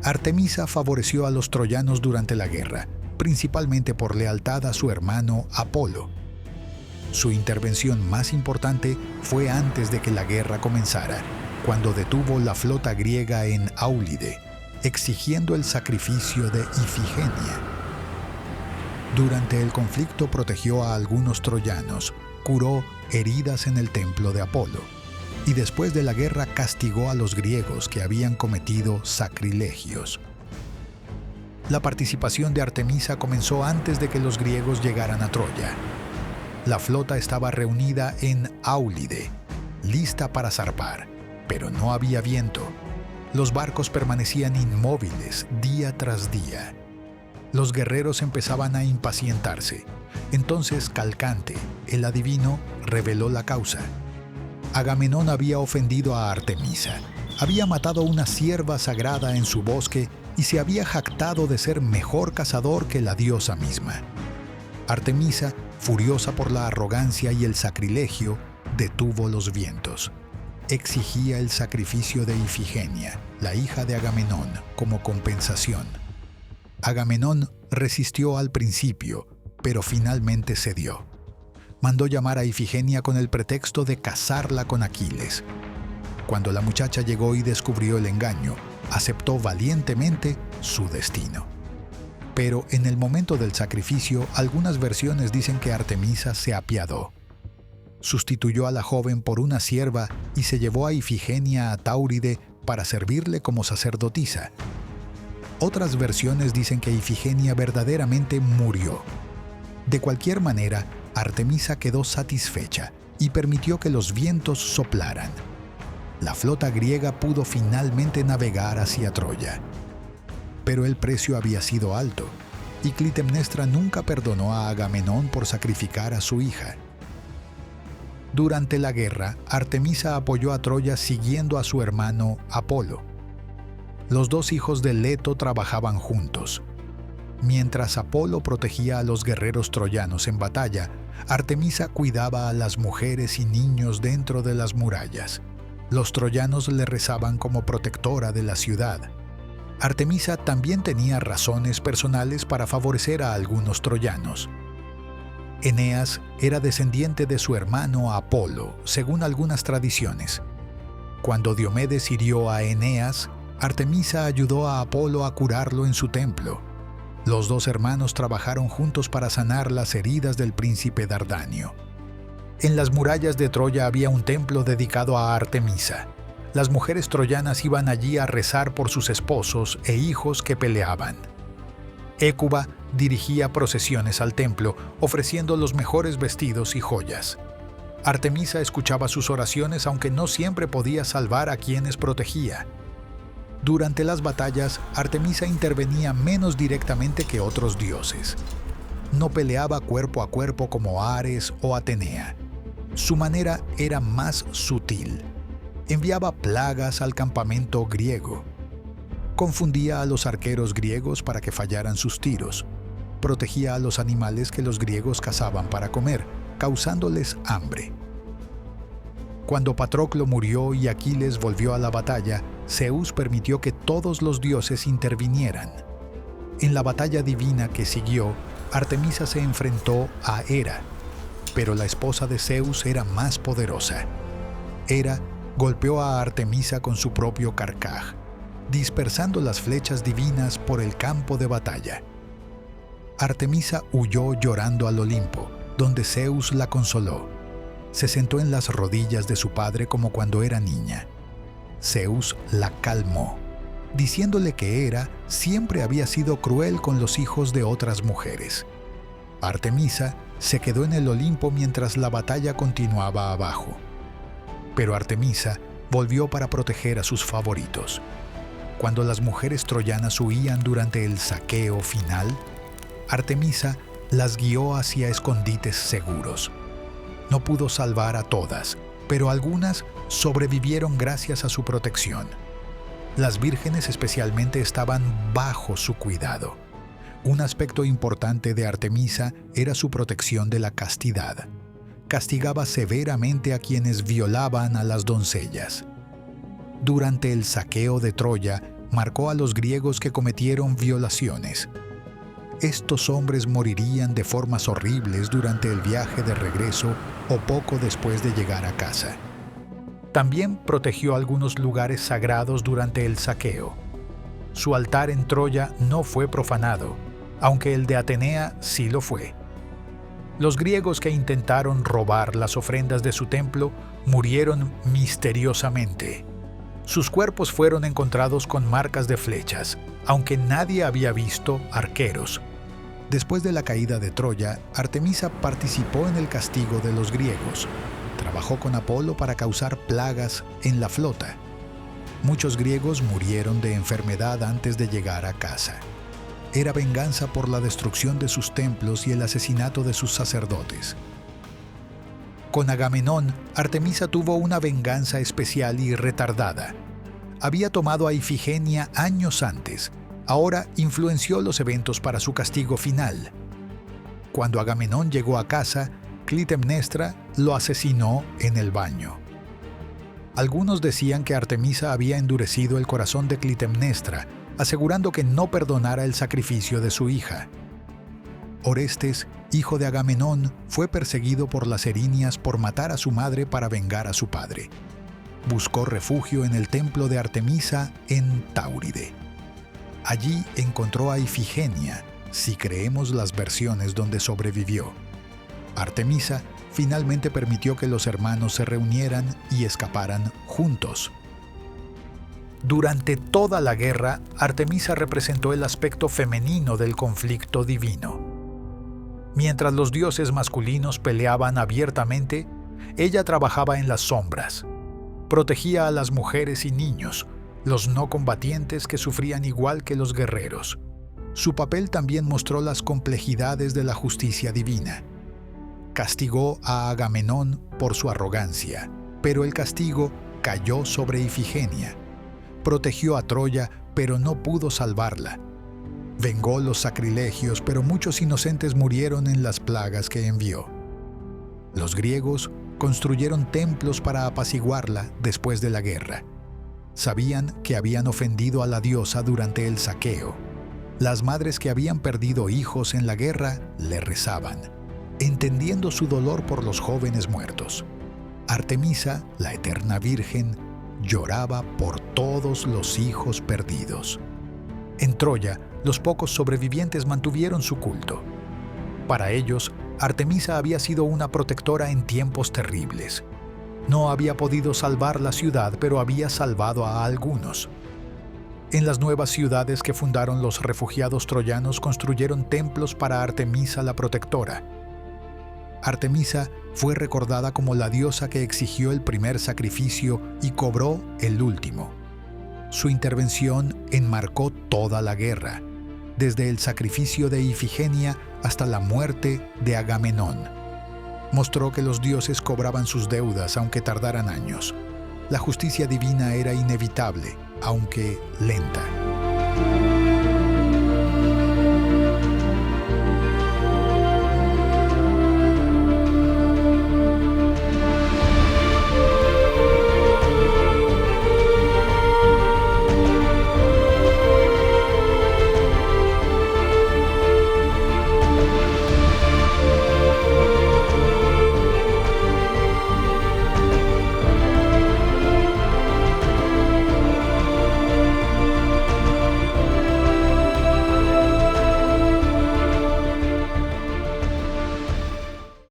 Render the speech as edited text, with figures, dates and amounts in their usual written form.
Artemisa favoreció a los troyanos durante la guerra, principalmente por lealtad a su hermano Apolo. Su intervención más importante fue antes de que la guerra comenzara, cuando detuvo la flota griega en Áulide, exigiendo el sacrificio de Ifigenia. Durante el conflicto protegió a algunos troyanos, curó heridas en el templo de Apolo, y después de la guerra castigó a los griegos que habían cometido sacrilegios. La participación de Artemisa comenzó antes de que los griegos llegaran a Troya. La flota estaba reunida en Áulide, lista para zarpar, pero no había viento. Los barcos permanecían inmóviles día tras día. Los guerreros empezaban a impacientarse. Entonces Calcante, el adivino, reveló la causa. Agamenón había ofendido a Artemisa, había matado una cierva sagrada en su bosque y se había jactado de ser mejor cazador que la diosa misma. Artemisa, furiosa por la arrogancia y el sacrilegio, detuvo los vientos. Exigía el sacrificio de Ifigenia, la hija de Agamenón, como compensación. Agamenón resistió al principio, pero finalmente cedió. Mandó llamar a Ifigenia con el pretexto de casarla con Aquiles. Cuando la muchacha llegó y descubrió el engaño, aceptó valientemente su destino. Pero en el momento del sacrificio, algunas versiones dicen que Artemisa se apiadó. Sustituyó a la joven por una sierva y se llevó a Ifigenia a Táuride para servirle como sacerdotisa. Otras versiones dicen que Ifigenia verdaderamente murió. De cualquier manera, Artemisa quedó satisfecha y permitió que los vientos soplaran. La flota griega pudo finalmente navegar hacia Troya. Pero el precio había sido alto, y Clitemnestra nunca perdonó a Agamenón por sacrificar a su hija. Durante la guerra, Artemisa apoyó a Troya siguiendo a su hermano Apolo. Los dos hijos de Leto trabajaban juntos. Mientras Apolo protegía a los guerreros troyanos en batalla, Artemisa cuidaba a las mujeres y niños dentro de las murallas. Los troyanos le rezaban como protectora de la ciudad. Artemisa también tenía razones personales para favorecer a algunos troyanos. Eneas era descendiente de su hermano Apolo, según algunas tradiciones. Cuando Diomedes hirió a Eneas, Artemisa ayudó a Apolo a curarlo en su templo. Los dos hermanos trabajaron juntos para sanar las heridas del príncipe Dardanio. En las murallas de Troya había un templo dedicado a Artemisa. Las mujeres troyanas iban allí a rezar por sus esposos e hijos que peleaban. Hécuba dirigía procesiones al templo, ofreciendo los mejores vestidos y joyas. Artemisa escuchaba sus oraciones, aunque no siempre podía salvar a quienes protegía. Durante las batallas, Artemisa intervenía menos directamente que otros dioses. No peleaba cuerpo a cuerpo como Ares o Atenea. Su manera era más sutil. Enviaba plagas al campamento griego. Confundía a los arqueros griegos para que fallaran sus tiros. Protegía a los animales que los griegos cazaban para comer, causándoles hambre. Cuando Patroclo murió y Aquiles volvió a la batalla, Zeus permitió que todos los dioses intervinieran. En la batalla divina que siguió, Artemisa se enfrentó a Hera, pero la esposa de Zeus era más poderosa. Hera golpeó a Artemisa con su propio carcaj, dispersando las flechas divinas por el campo de batalla. Artemisa huyó llorando al Olimpo, donde Zeus la consoló. Se sentó en las rodillas de su padre como cuando era niña. Zeus la calmó, diciéndole que Hera siempre había sido cruel con los hijos de otras mujeres. Artemisa se quedó en el Olimpo mientras la batalla continuaba abajo. Pero Artemisa volvió para proteger a sus favoritos. Cuando las mujeres troyanas huían durante el saqueo final, Artemisa las guió hacia escondites seguros. No pudo salvar a todas, pero algunas sobrevivieron gracias a su protección. Las vírgenes especialmente estaban bajo su cuidado. Un aspecto importante de Artemisa era su protección de la castidad. Castigaba severamente a quienes violaban a las doncellas. Durante el saqueo de Troya, marcó a los griegos que cometieron violaciones. Estos hombres morirían de formas horribles durante el viaje de regreso o poco después de llegar a casa. También protegió algunos lugares sagrados durante el saqueo. Su altar en Troya no fue profanado, aunque el de Atenea sí lo fue. Los griegos que intentaron robar las ofrendas de su templo murieron misteriosamente. Sus cuerpos fueron encontrados con marcas de flechas, aunque nadie había visto arqueros. Después de la caída de Troya, Artemisa participó en el castigo de los griegos. Trabajó con Apolo para causar plagas en la flota. Muchos griegos murieron de enfermedad antes de llegar a casa. Era venganza por la destrucción de sus templos y el asesinato de sus sacerdotes. Con Agamenón, Artemisa tuvo una venganza especial y retardada. Había tomado a Ifigenia años antes. Ahora influenció los eventos para su castigo final. Cuando Agamenón llegó a casa, Clitemnestra lo asesinó en el baño. Algunos decían que Artemisa había endurecido el corazón de Clitemnestra, asegurando que no perdonara el sacrificio de su hija. Orestes, hijo de Agamenón, fue perseguido por las Erinias por matar a su madre para vengar a su padre. Buscó refugio en el templo de Artemisa en Táuride. Allí encontró a Ifigenia, si creemos las versiones donde sobrevivió. Artemisa finalmente permitió que los hermanos se reunieran y escaparan juntos. Durante toda la guerra, Artemisa representó el aspecto femenino del conflicto divino. Mientras los dioses masculinos peleaban abiertamente, ella trabajaba en las sombras. Protegía a las mujeres y niños, los no combatientes que sufrían igual que los guerreros. Su papel también mostró las complejidades de la justicia divina. Castigó a Agamenón por su arrogancia, pero el castigo cayó sobre Ifigenia. Protegió a Troya, pero no pudo salvarla. Vengó los sacrilegios, pero muchos inocentes murieron en las plagas que envió. Los griegos construyeron templos para apaciguarla después de la guerra. Sabían que habían ofendido a la diosa durante el saqueo. Las madres que habían perdido hijos en la guerra le rezaban, entendiendo su dolor por los jóvenes muertos. Artemisa, la eterna virgen, lloraba por todos los hijos perdidos. En Troya, los pocos sobrevivientes mantuvieron su culto. Para ellos, Artemisa había sido una protectora en tiempos terribles. No había podido salvar la ciudad, pero había salvado a algunos. En las nuevas ciudades que fundaron los refugiados troyanos construyeron templos para Artemisa la protectora. Artemisa fue recordada como la diosa que exigió el primer sacrificio y cobró el último. Su intervención enmarcó toda la guerra, desde el sacrificio de Ifigenia hasta la muerte de Agamenón. Mostró que los dioses cobraban sus deudas aunque tardaran años. La justicia divina era inevitable, aunque lenta.